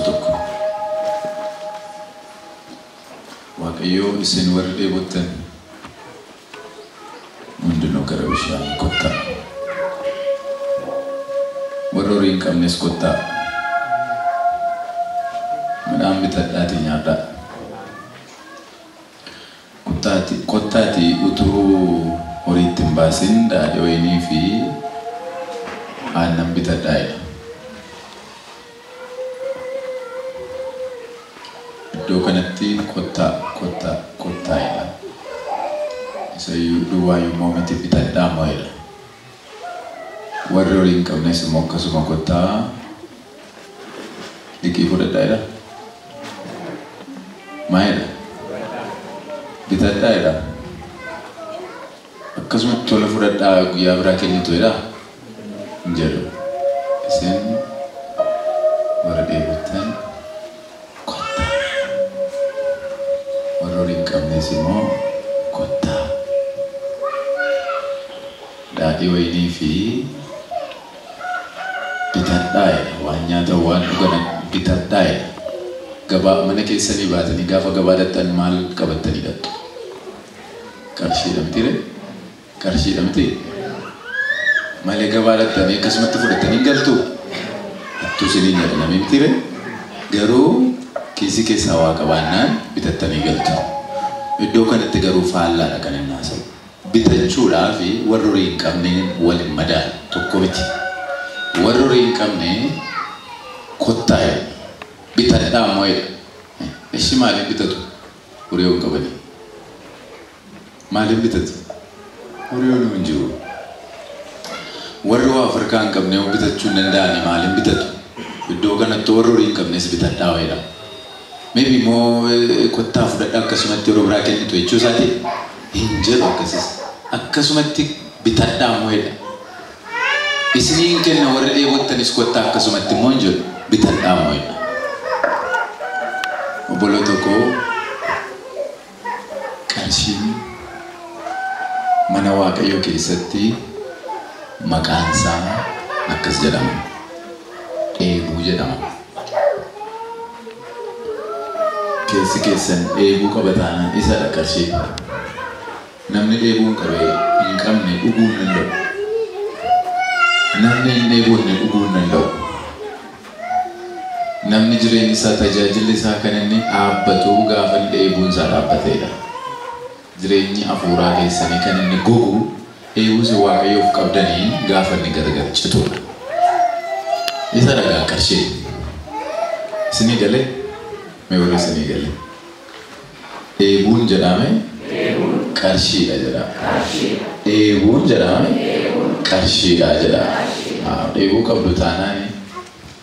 tokko. Waaqayyo isin warri dheebottan hundinuu gara bishaan kottaa. Warri horii hin qabnes kottaa. Midhaan bitadhaatii nyaadhaa. Kottaati utuu horiitti hin baasin daadhii wayinii fi aannan bitadhaa'edha. Iddoo kanatti kottaa'edha. Isa duwwaa yommuu miti bitadhaa moo'edha. Warri horii hin qabnes immoo akkasuma kottaa liqii fudhadhaa'edha. Maayedha? Bitadhaa'edha. Akkasumatti tola fudhadhaa guyyaa biraa kennituudha. Hin jedhu. Isin warra dheebottan kottaa. Warra horii hin qabnes immoo kottaa. Daadhii wayinii fi bitadhaa'edha. Waan nyaata waan dhugan bitadhaa'edha. Gabaa mana keessanii baatanii gaafa gabaa dhaqxan maal qabattanii dhaqxu? Qarshiidha miti? Qarshiidha miti? Malee gabaa dhaqxanii akkasumatti fudhatanii galtu? Hattuu isiniin jedhamanii miti? Garuu kiisii keessaa waa qabaannaan bitattanii galtu. Iddoo kanatti garuu faallaadha kan inni haasa'u. Bitachuudhaa fi warra horii hin qabne waliin madaalu tokko miti. Warra horii hin qabne kottaa'edha. Bitadhaa moo'edha. Ishi maaliin bitatu? Horii hin qabanii. Maaliin bitatu? Horii hin jiru. Warri waa Afrikaa hin qabne bitachuu hin danda'ani maaliin bitatu? Iddoo kanatti warri horii hin qabnes bitadhaa moo'edha. Maybe immoo kottaa fudhadhaa akkasumatti yeroo biraa kennitu jechuu isaati hin jedhu akkasis. Akkasumatti bitadhaa moo'edha. Isiniin kenna warri dheebottanis kottaa akkasumatti immoo hin jedhu bitadhaa moo'edha. Obbolo tokko qarshiin mana Waaqayyoo keessatti maqaan isaa akkas jedhama. Dheebuu jedhama. Keessi keessan dheebuu qabataanaan isadha qarshii. Namni dheebuu hin qabne dhuguu hin danda'u. Namni hin dheebonne dhuguu hin danda'u. Namni jireenyi isaa tajaajilli isaa kan inni dhaabbatu gaafa dheebuun isaa dhaabbateedha. Jireenyi hafuuraa keessanii kan inni gogu dheebuu si Waaqayyoof qabdanii gaafa inni gargar citudha. Isa dhagaa qarshii. Isinii galee? Mee warri isinii galee? Dheebuun jedhame qarshiidha jedhama. Dheebuun jedhame qarshiidha jedhama. Dheebuu qabdu taanaani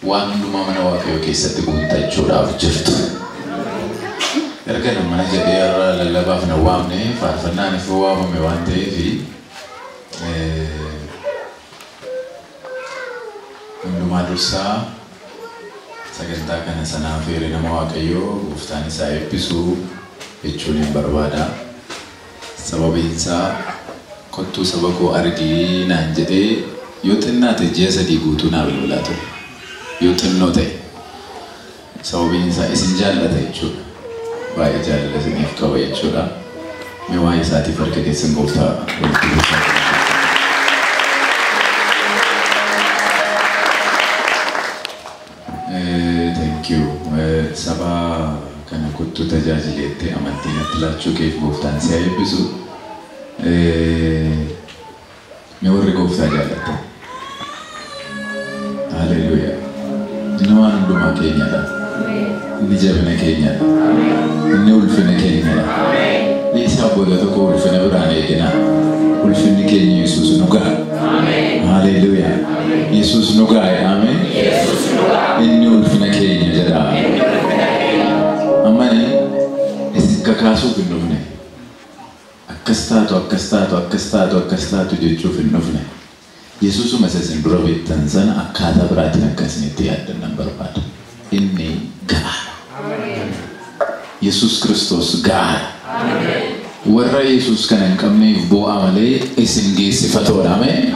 waan hundumaa mana Waaqayyoo keessatti guuttachuudhaaf jirtu. Erga mana jedhee irra lallabaaf na waamne faarfannaan ifa waamame waan ta'eef hundumaa dursaa sagantaa kana sanaaf feere nama Waaqayyoo gooftaan isaa eebbisuu jechuun hin barbaada. Sababiin isaa kottuu saba koo argii naan jedhee yoo xinnaate ji'a 3 guutuu naa bilbilaa ture. Yoo xinnoo ta'e sababiin isaa isin jaallata jechuudha. Baay'ee jaalala isiniif qaba jechuudha. Mee waa'ee isaatiif harka keessan gooftaa walitti buusaa. Thank you. Saba kana kottuu tajaajileette amantii natti laachuu keef gooftaan si eebbisu. Mee warri gooftaa jaallata. Haleluuyaa. Inni waan hundumaa keenyadha. Inni jabina keenyadha. Inni ulfina keenyadha. Isa booda tokko ulfina biraan eegina. Ulfinni keenya Yesuus nu ga'a. Haleluuyaa. Yesuus nu ga'a. Ameen. Inni ulfina keenya jedha. Ammani isin kakaasuuf hin dhufne. Akkas taatu jechuuf hin dhufne. Yesuusuma isin dura beektan sana akkaataa biraatiin akkasinitti yaaddannan barbaada. Inni ga'a. Yesuus Kiristoos ga'a. Warra Yesuus kana hin qabneef bu'aa malee isin geessifatoodha. Ameen.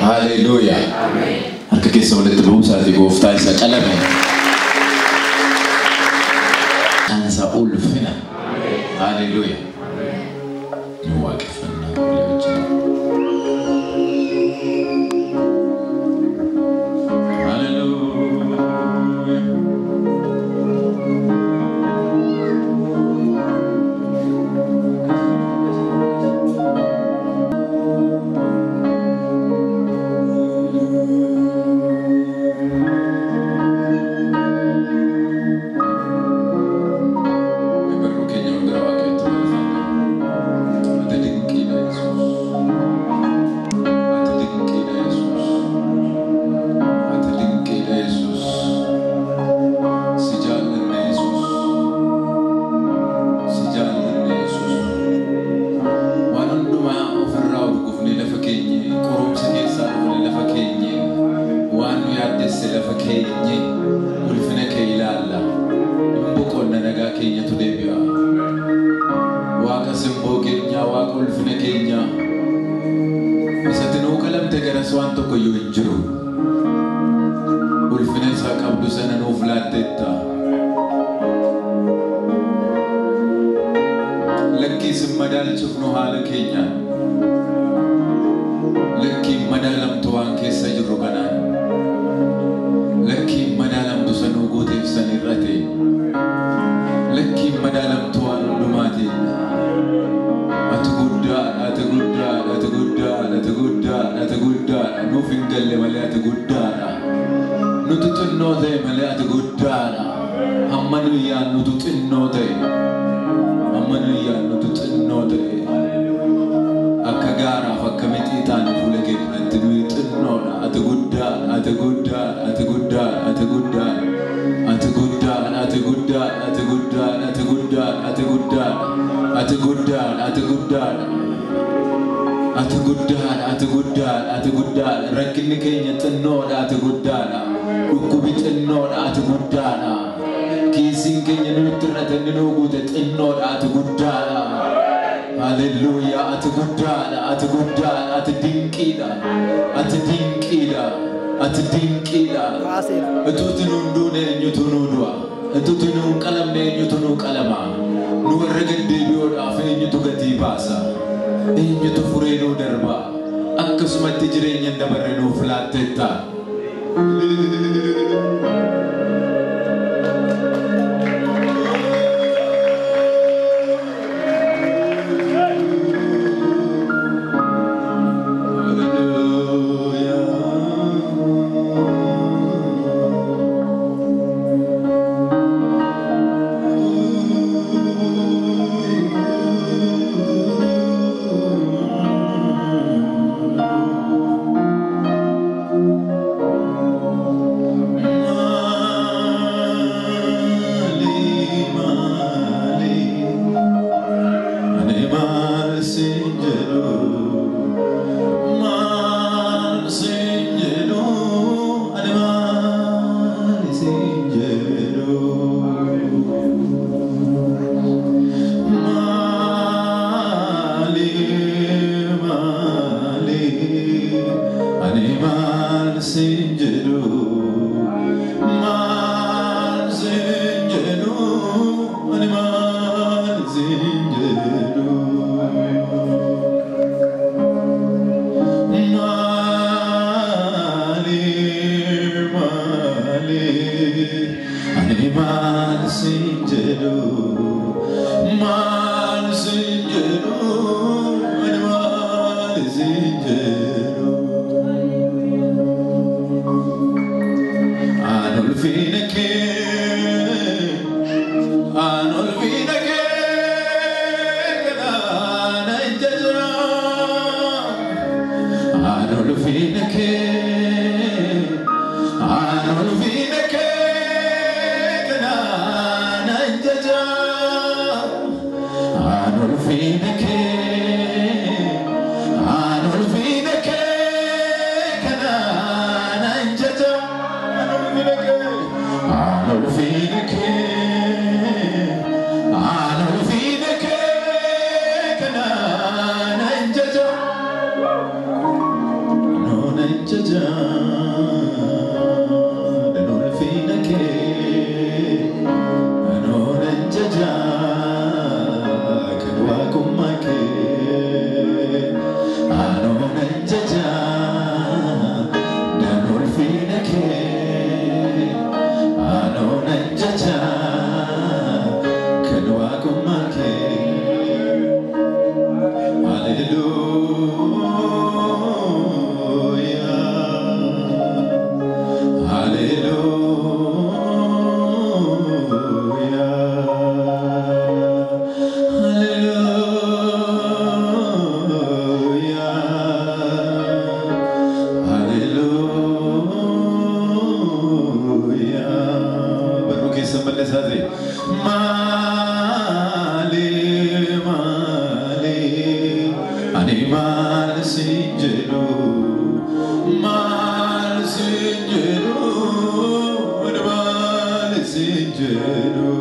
Haleluuyaa. Harka keessa walitti bu'uusaati gooftaa isa qalame. Kansa ulfina. Hallelujah. You walk كيس ملس هذه مالي مالي أني مال سنجلو مال سنجلو أنا مال سنجلو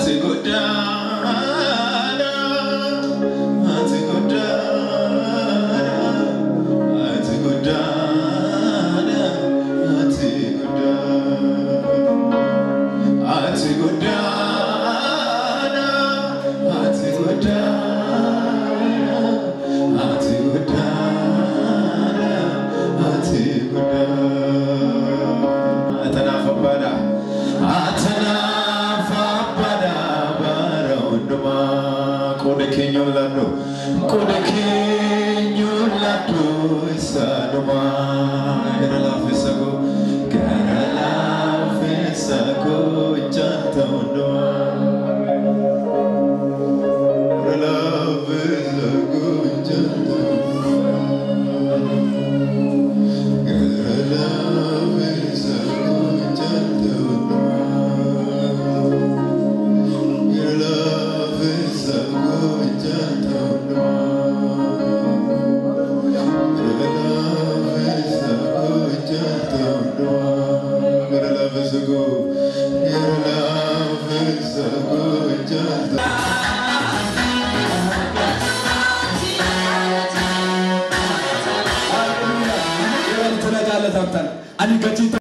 To go أنا